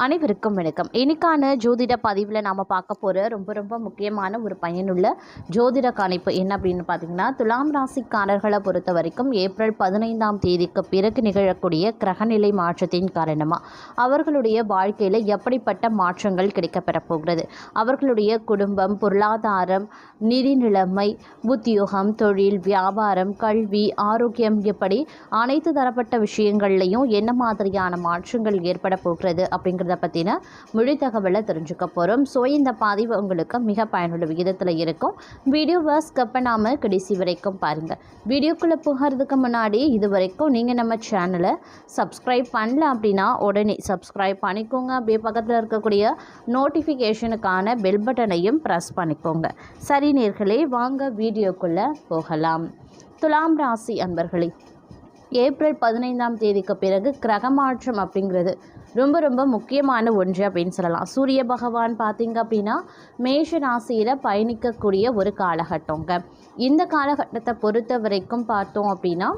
அனைவருக்கும் வணக்கம். இன்னைக்கான ஜோதிட பதிவில் நாம் பார்க்க போகிற ரொம்ப முக்கியமான ஒரு பயனுள்ள ஜோதிட கணிப்பு என்ன அப்படின்னு பார்த்தீங்கன்னா, துலாம் ராசிக்காரர்களை பொறுத்த வரைக்கும் ஏப்ரல் 15ஆம் தேதிக்கு பிறகு நிகழக்கூடிய கிரகநிலை மாற்றத்தின் காரணமாக அவர்களுடைய வாழ்க்கையில் எப்படிப்பட்ட மாற்றங்கள் கிடைக்கப்பெற போகிறது, அவர்களுடைய குடும்பம், பொருளாதாரம், நிதி நிலைமை, உத்தியோகம், தொழில், வியாபாரம், கல்வி, ஆரோக்கியம், இப்படி அனைத்து தரப்பட்ட விஷயங்கள்லையும் என்ன மாதிரியான மாற்றங்கள் ஏற்பட போகிறது அப்படிங்கிறத பற்றின முழு தகவலை தெரிஞ்சுக்க போகிறோம். ஸோ இந்த பதிவு உங்களுக்கு மிக பயனுள்ள விகிதத்தில் இருக்கும். வீடியோவை ஸ்கிப் பண்ணாமல் கடைசி வரைக்கும் பாருங்கள். வீடியோக்குள்ளே போகிறதுக்கு முன்னாடி இது வரைக்கும் நீங்கள் நம்ம சேனலை சப்ஸ்கிரைப் பண்ணல அப்படின்னா உடனே சப்ஸ்கிரைப் பண்ணிக்கோங்க. அப்படியே பக்கத்தில் இருக்கக்கூடிய நோட்டிஃபிகேஷனுக்கான பெல் பட்டனையும் ப்ரெஸ் பண்ணிக்கோங்க. சரி நேர்களே, வாங்க வீடியோக்குள்ளே போகலாம். துலாம் ராசி அன்பர்களே, ஏப்ரல் 15ஆம் தேதிக்கு பிறகு கிரகமாற்றம் அப்படிங்கிறது ரொம்ப முக்கியமான ஒன்று அப்படின்னு சொல்லலாம். சூரிய பகவான் பார்த்திங்க அப்படின்னா மேஷ ராசியில் பயணிக்கக்கூடிய ஒரு காலகட்டங்க. இந்த காலகட்டத்தை பொறுத்த வரைக்கும் பார்த்தோம் அப்படின்னா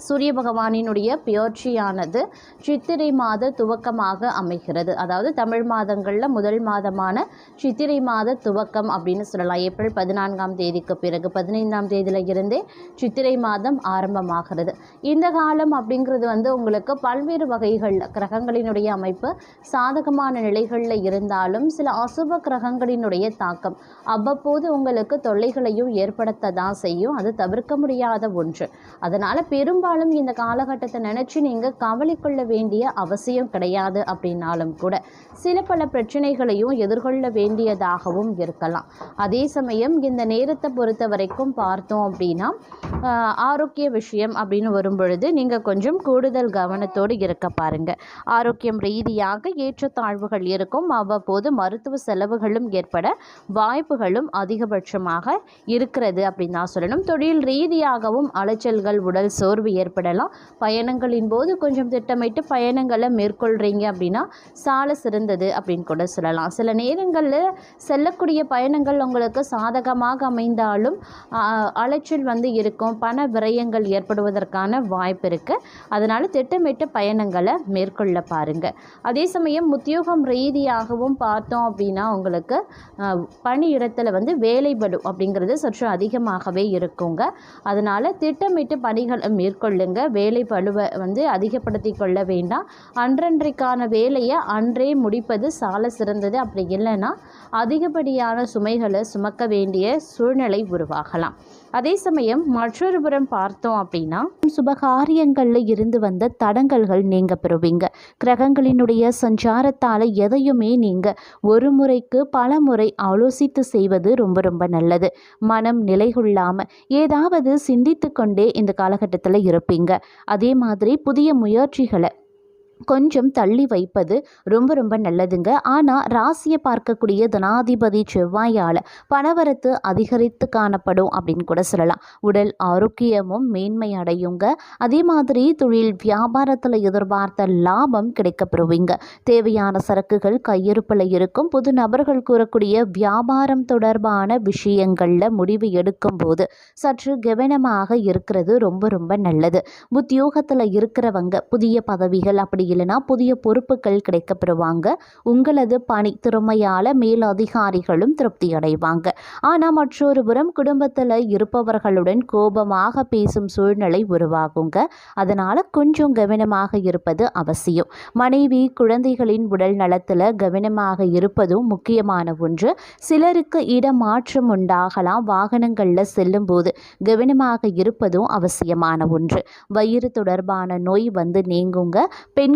சூரிய பகவானினுடைய பெயர்ச்சியானது சித்திரை மாத துவக்கமாக அமைகிறது. அதாவது தமிழ் மாதங்களில் முதல் மாதமான சித்திரை மாத துவக்கம் அப்படின்னு சொல்லலாம். ஏப்ரல் 14ஆம் தேதிக்கு பிறகு 15ஆம் தேதியில் இருந்தே சித்திரை மாதம் ஆரம்பமாகிறது. இந்த காலம் அப்படிங்கிறது உங்களுக்கு பல்வேறு வகைகளில் கிரகங்களினுடைய அமைப்பு சாதகமான நிலைகளில் இருந்தாலும் சில அசுப கிரகங்களினுடைய தாக்கம் அவ்வப்போது உங்களுக்கு தொல்லைகளையும் ஏற்படுத்த தான் செய்யும். அது தவிர்க்க முடியாத ஒன்று. அதனால் பெரும்பாலும் இந்த காலகட்டத்தை நினைச்சு நீங்க கவலை கொள்ள வேண்டிய அவசியம் கிடையாது. அப்படின்னாலும் கூட சில பல பிரச்சனைகளையும் எதிர்கொள்ள வேண்டியதாகவும் இருக்கலாம். அதே சமயம் இந்த நேரத்தை பொறுத்த வரைக்கும் பார்த்தோம் அப்படின்னா ஆரோக்கிய விஷயம் அப்படின்னு வரும்பொழுது நீங்க கொஞ்சம் கூடுதல் கவனத்தோடு இருக்க பாருங்க. ஆரோக்கியம் ரீதியாக ஏற்றத்தாழ்வுகள் இருக்கும். அவ்வப்போது மருத்துவ செலவுகளும் ஏற்பட வாய்ப்புகளும் அதிகபட்சமாக இருக்கிறது அப்படின்னு தான் சொல்லணும். தொழில் ரீதியாகவும் அலைச்சல்கள், உடல் சோர்வு ஏற்படலாம். பயணங்களின் போது கொஞ்சம் திட்டமிட்டு பயணங்களை மேற்கொள்கிறீங்க அப்படின்னா சால சிறந்தது அப்படின்னு கூட சொல்லலாம். சில நேரங்களில் செல்லக்கூடிய பயணங்கள் உங்களுக்கு சாதகமாக அமைந்தாலும் அலைச்சல் இருக்கும். பண விரயங்கள் ஏற்படுவதற்கான வாய்ப்பு இருக்குது. அதனால் திட்டமிட்டு பயணங்களை மேற்கொள்ள பாருங்கள். அதே சமயம் உத்தியோகம் ரீதியாகவும் பார்த்தோம் அப்படின்னா உங்களுக்கு பணியிடத்தில் வேலைப்படு அப்படிங்கிறது சற்று அதிகமாகவே இருக்குங்க. அதனால் திட்டமிட்டு பணிகளை மேற்கொள்ளுங்க. வேலை பளுவை அதிகப்படுத்தி கொள்ள வேண்டாம். அன்றன்றைக்கான வேலையை அன்றே முடிப்பது சால சிறந்தது. அப்படி இல்லைன்னா அதிகப்படியான சுமைகளை சுமக்க வேண்டிய சூழ்நிலை உருவாகலாம். அதே சமயம் மற்றொரு புறம் பார்த்தோம் அப்படின்னா சுபகாரியங்களில் இருந்து வந்த தடங்கல்கள் நீங்க பெறுவீங்க. கிரகங்களினுடைய சஞ்சாரத்தால் எதையுமே நீங்க ஒரு முறைக்கு பல முறை ஆலோசித்து செய்வது ரொம்ப நல்லது. மனம் நிலைகொள்ளாம ஏதாவது சிந்தித்து கொண்டே இந்த காலகட்டத்தில் இருப்பீங்க. அதே மாதிரி புதிய முயற்சிகளை கொஞ்சம் தள்ளி வைப்பது ரொம்ப நல்லதுங்க. ஆனால் ராசியை பார்க்கக்கூடிய தனாதிபதி செவ்வாயால் பணவரத்து அதிகரித்து காணப்படும் அப்படின்னு கூட சொல்லலாம். உடல் ஆரோக்கியமும் மேன்மை அடையுங்க. அதே மாதிரி தொழில் வியாபாரத்தில் எதிர்பார்த்த லாபம் கிடைக்கப்பெறுவீங்க. தேவையான சரக்குகள் கையிருப்பில் இருக்கும். புது நபர்கள் கூறக்கூடிய வியாபாரம் தொடர்பான விஷயங்களில் முடிவு எடுக்கும் போது சற்று கவனமாக இருக்கிறது ரொம்ப நல்லது. உத்தியோகத்தில் இருக்கிறவங்க புதிய பதவிகள் அப்படி இல்லைனா புதிய பொறுப்புகள் கிடைக்கப்பெறுவாங்க. உங்களது பணி திறமையால் மேல் அதிகாரிகளும் திருப்தி அடைவாங்க. ஆனால் மற்றொரு புறம் குடும்பத்தில் இருப்பவர்களுடன் கோபமாக பேசும் சூழ்நிலை உருவாகுங்க. அதனால் கொஞ்சம் கவனமாக இருப்பது அவசியம். மனைவி, குழந்தைகளின் உடல் நலத்தில் கவனமாக இருப்பதும் முக்கியமான ஒன்று. சிலருக்கு இடமாற்றம் உண்டாகலாம். வாகனங்களில் செல்லும் போது கவனமாக இருப்பதும் அவசியமான ஒன்று. வயிறு தொடர்பான நோய் நீங்குங்க.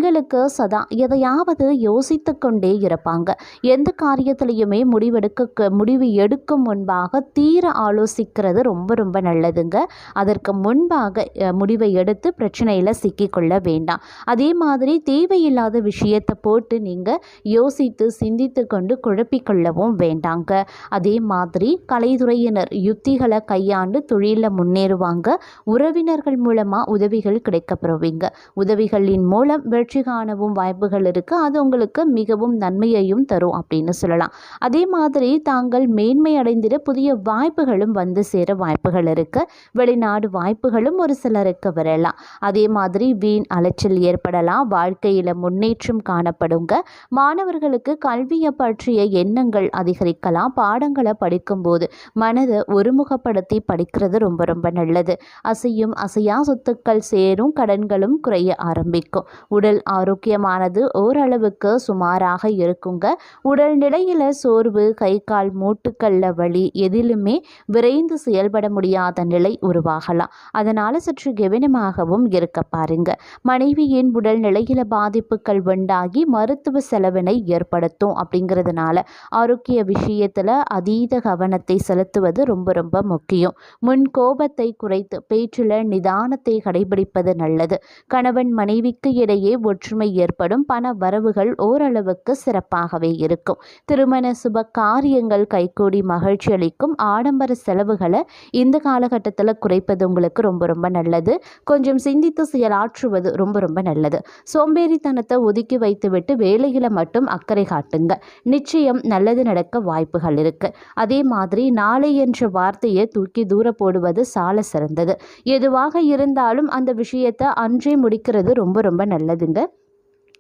பெண்களுக்கு சதா எதையாவது யோசித்து கொண்டே இருப்பாங்க. எந்த காரியத்திலையுமே முடிவு எடுக்கும் முன்பாக தீர ஆலோசிக்கிறது ரொம்ப நல்லதுங்க. அதற்கு முன்பாக முடிவை எடுத்து பிரச்சனையில் சிக்கிக்கொள்ள வேண்டாம். அதே மாதிரி தேவையில்லாத விஷயத்தை போட்டு நீங்கள் யோசித்து சிந்தித்து கொண்டு குழப்பிக்கொள்ளவும் வேண்டாங்க. அதே மாதிரி கலைத்துறையினர் யுத்திகளை கையாண்டு தொழிலில் முன்னேறுவாங்க. உறவினர்கள் மூலமாக உதவிகள் கிடைக்கப்பெறுவீங்க. உதவிகளின் மூலம் வெற்றி வெற்றி காணவும் வாய்ப்புகள் இருக்குது. அது உங்களுக்கு மிகவும் நன்மையையும் தரும் அப்படின்னு சொல்லலாம். அதே மாதிரி தாங்கள் மேன்மை அடைந்திட புதிய வாய்ப்புகளும் வந்து சேர வாய்ப்புகள் இருக்குது. வெளிநாடு வாய்ப்புகளும் ஒரு சிலருக்கு வரலாம். அதே மாதிரி வீண் அலைச்சல் ஏற்படலாம். வாழ்க்கையில் முன்னேற்றம் காணப்படுங்க. மாணவர்களுக்கு கல்வியை பற்றிய எண்ணங்கள் அதிகரிக்கலாம். பாடங்களை படிக்கும்போது மனதை ஒருமுகப்படுத்தி படிக்கிறது ரொம்ப ரொம்ப நல்லது. அசையும் அசையா சொத்துக்கள் சேரும். கடன்களும் குறைய ஆரம்பிக்கும். உடல் ஆரோக்கியமானது ஓரளவுக்கு சுமாராக இருக்குங்க. உடல் நிலையில் சோர்வு, கை கால் மூட்டுக்கல்ல வலி, எதிலுமே விரைந்து செயல்பட முடியாத நிலை உருவாகலாம். அதனால் சற்று கவனமாகவும் இருக்க பாருங்க. மனைவியின் உடல் நிலையில பாதிப்புகள் உண்டாகி மருத்துவ செலவினை ஏற்படுத்தும். அப்படிங்கிறதுனால ஆரோக்கிய விஷயத்தில் அதீத கவனத்தை செலுத்துவது ரொம்ப ரொம்ப முக்கியம். முன் கோபத்தை குறைத்து பேச்சில் நிதானத்தை கடைபிடிப்பது நல்லது. கணவன் மனைவிக்கு இடையே ஒற்றுமை ஏற்படும். பண வரவுகள் ஓரளவுக்கு சிறப்பாகவே இருக்கும். திருமண சுப காரியங்கள் கைகூடி மகிழ்ச்சி அளிக்கும். ஆடம்பர செலவுகளை இந்த காலகட்டத்தில் குறைப்பது உங்களுக்கு ரொம்ப ரொம்ப நல்லது. கொஞ்சம் சிந்தித்து செயலாற்றுவது ரொம்ப ரொம்ப நல்லது. சோம்பேறித்தனத்தை ஒதுக்கி வைத்துவிட்டு வேலைகளை மட்டும் அக்கறை காட்டுங்க. நிச்சயம் நல்லது நடக்க வாய்ப்புகள் இருக்கு. அதே மாதிரி நாளை என்ற வார்த்தையை தூக்கி தூர போடுவது சால சிறந்தது. எதுவாக இருந்தாலும் அந்த விஷயத்தை அன்றே முடிக்கிறது ரொம்ப ரொம்ப நல்லதுங்க.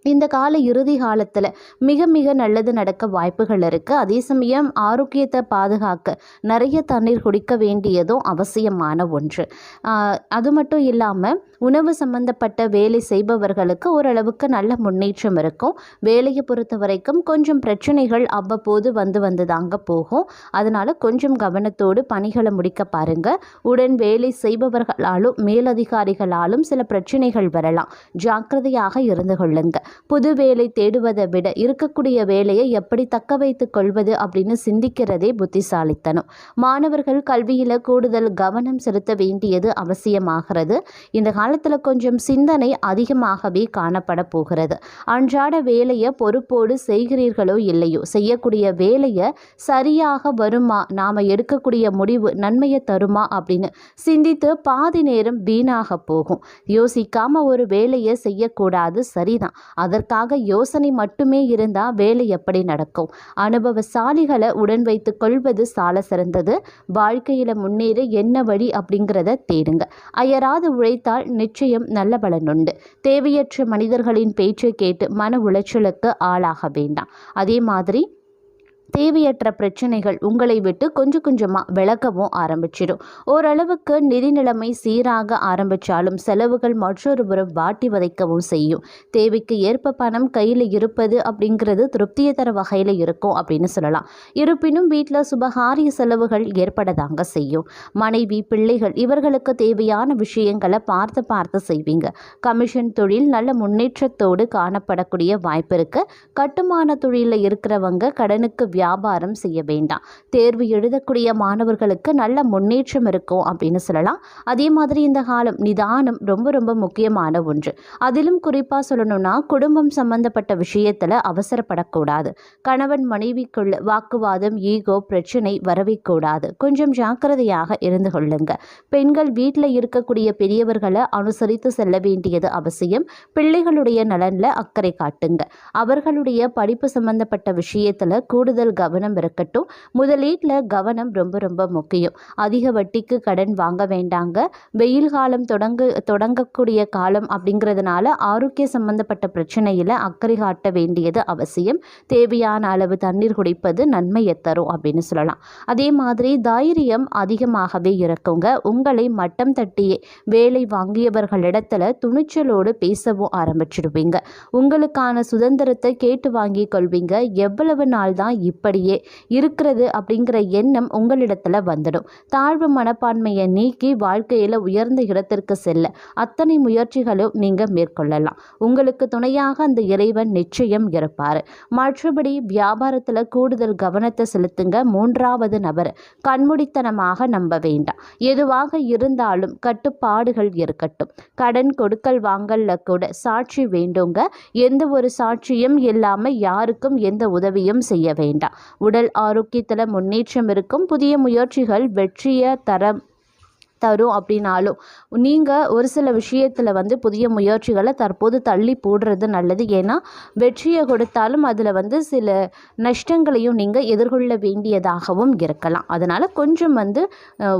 இந்த கால இறுதி காலத்தில் மிக மிக நல்லது நடக்க வாய்ப்புகள் இருக்குது. அதே சமயம் ஆரோக்கியத்தை பாதுகாக்க நிறைய தண்ணீர் குடிக்க வேண்டியதும் அவசியமான ஒன்று. அது மட்டும் இல்லாமல் உணவு சம்பந்தப்பட்ட வேலை செய்பவர்களுக்கு ஓரளவுக்கு நல்ல முன்னேற்றம் இருக்கும். வேலையை பொறுத்த வரைக்கும் கொஞ்சம் பிரச்சனைகள் அவ்வப்போது வந்து தாங்க போகும். அதனால் கொஞ்சம் கவனத்தோடு பணிகளை முடிக்க பாருங்கள். உடன் வேலை செய்பவர்களாலும் மேலதிகாரிகளாலும் சில பிரச்சனைகள் வரலாம். ஜாக்கிரதையாக இருந்து கொள்ளுங்க. புது வேலை தேடுவதை விட இருக்கக்கூடிய வேலையை எப்படி தக்க வைத்து கொள்வது அப்படின்னு சிந்திக்கிறதே புத்திசாலித்தனம். மாணவர்கள் கல்வியில் கூடுதல் கவனம் செலுத்த வேண்டியது அவசியமாகிறது. இந்த காலத்தில் கொஞ்சம் சிந்தனை அதிகமாகவே காணப்பட போகிறது. அன்றாட வேலையை பொறுப்போடு செய்கிறீர்களோ இல்லையோ, செய்யக்கூடிய வேலையை சரியாக வருமா, நாம் எடுக்கக்கூடிய முடிவு நன்மையை தருமா அப்படின்னு சிந்தித்து பாதி நேரம் வீணாக போகும். யோசிக்காமல் ஒரு வேலையை செய்யக்கூடாது, சரிதான். அதற்காக யோசனை மட்டுமே இருந்தால் வேலை எப்படி நடக்கும்? அனுபவசாலிகளை உடன் வைத்து கொள்வது சால சிறந்தது. வாழ்க்கையில் முன்னேற என்ன வழி அப்படிங்கிறத தேடுங்க. அயராது உழைத்தால் நிச்சயம் நல்ல பலன் உண்டு. தேவையற்ற மனிதர்களின் பேச்சை கேட்டு மன உளைச்சலுக்கு ஆளாக வேண்டாம். அதே மாதிரி தேவையற்ற பிரச்சனைகள் உங்களை விட்டு கொஞ்சம் கொஞ்சமாக விலகவும் ஆரம்பிச்சிடும். ஓரளவுக்கு நிதி நிலைமை சீராக ஆரம்பித்தாலும் செலவுகள் மற்றொருபுறம் வாட்டி வதைக்கவும் செய்யும். தேவைக்கு ஏற்ப பணம் கையில் இருப்பது அப்படிங்கிறது திருப்தியை தர வகையில் இருக்கும் அப்படின்னு சொல்லலாம். இருப்பினும் வீட்டில் சுபகாரிய செலவுகள் ஏற்படதாங்க செய்யும். மனைவி, பிள்ளைகள் இவர்களுக்கு தேவையான விஷயங்களை பார்த்து செய்வீங்க. கமிஷன் தொழில் நல்ல முன்னேற்றத்தோடு காணப்படக்கூடிய வாய்ப்பு இருக்குது. கட்டுமான தொழிலில் இருக்கிறவங்க கடனுக்கு வியாபாரம் செய்ய வேண்டாம். தேர்வு எழுதக்கூடிய மாணவர்களுக்கு நல்ல முன்னேற்றம் இருக்கும் அப்படின்னு சொல்லலாம். அதே மாதிரி இந்த காலம் நிதானம் ரொம்ப ரொம்ப முக்கியமான ஒன்று. அதிலும் குறிப்பாக சொல்லணும்னா குடும்பம் சம்பந்தப்பட்ட விஷயத்தில் அவசரப்படக்கூடாது. கணவன் மனைவிக்குள்ள வாக்குவாதம், ஈகோ பிரச்சனை வரவே கூடாது. கொஞ்சம் ஜாக்கிரதையாக இருந்து கொள்ளுங்க. பெண்கள் வீட்டில் இருக்கக்கூடிய பெரியவர்களை அனுசரித்து செல்ல வேண்டியது அவசியம். பிள்ளைகளுடைய நலனில் அக்கறை காட்டுங்க. அவர்களுடைய படிப்பு சம்பந்தப்பட்ட விஷயத்தில் கூடுதல் கவனம் இருக்கட்டும். முதலீட்டில் கவனம் ரொம்ப ரொம்ப முக்கியம். அதிக வட்டிக்கு கடன் வாங்க வேண்டாங்க. வெயில் காலம் தொடங்கக்கூடிய காலம் அப்படிங்கிறதுனால ஆரோக்கிய சம்பந்தப்பட்ட பிரச்சனையில் அக்கறை காட்ட வேண்டியது அவசியம். தேவையான அளவு தண்ணீர் குடிப்பது நன்மையை தரும் அப்படின்னு சொல்லலாம். அதே மாதிரி தைரியம் அதிகமாகவே இருக்குங்க. உங்களை மட்டம் தட்டியே வேலை வாங்கியவர்களிடத்துல துணிச்சலோடு பேசவும் ஆரம்பிச்சிடுவீங்க. உங்களுக்கான சுதந்திரத்தை கேட்டு வாங்கி கொள்வீங்க. எவ்வளவு நாள் தான் இப்படியே இருக்கிறது அப்படிங்கிற எண்ணம் உங்களிடத்துல வந்துடும். தாழ்வு மனப்பான்மையை நீக்கி வாழ்க்கையில் உயர்ந்த இடத்திற்கு செல்ல அத்தனை முயற்சிகளும் நீங்கள் மேற்கொள்ளலாம். உங்களுக்கு துணையாக அந்த இறைவன் நிச்சயம் இருப்பார். மற்றபடி வியாபாரத்தில் கூடுதல் கவனத்தை செலுத்துங்க. மூன்றாவது நபர் கண்மூடித்தனமாக நம்ப வேண்டாம். எதுவாக இருந்தாலும் கட்டுப்பாடுகள் இருக்கட்டும். கடன் கொடுக்கல் வாங்கல்ல கூட சாட்சி வேண்டுங்க. எந்த ஒரு சாட்சியும் இல்லாமல் யாருக்கும் எந்த உதவியும் செய்ய வேண்டாம். உடல் ஆரோக்கியத்தில் முன்னேற்றம் இருக்கும். புதிய முயற்சிகள் வெற்றியை தரும் அப்படின்னாலும் நீங்கள் ஒரு சில விஷயத்தில் வந்து புதிய முயற்சிகளை தற்போது தள்ளி போடுறது நல்லது. ஏன்னா வெற்றியை கொடுத்தாலும் அதில் வந்து சில நஷ்டங்களையும் நீங்கள் எதிர்கொள்ள வேண்டியதாகவும் இருக்கலாம். அதனால் கொஞ்சம் வந்து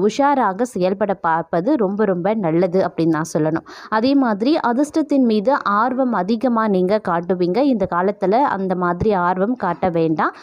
உஷாராக செயல்பட பார்ப்பது ரொம்ப ரொம்ப நல்லது அப்படின்னு நான் சொல்லணும். அதே மாதிரி அதிர்ஷ்டத்தின் மீது ஆர்வம் அதிகமாக நீங்கள் காட்டுவீங்க. இந்த காலத்தில் அந்த மாதிரி ஆர்வம் காட்ட வேண்டாம்.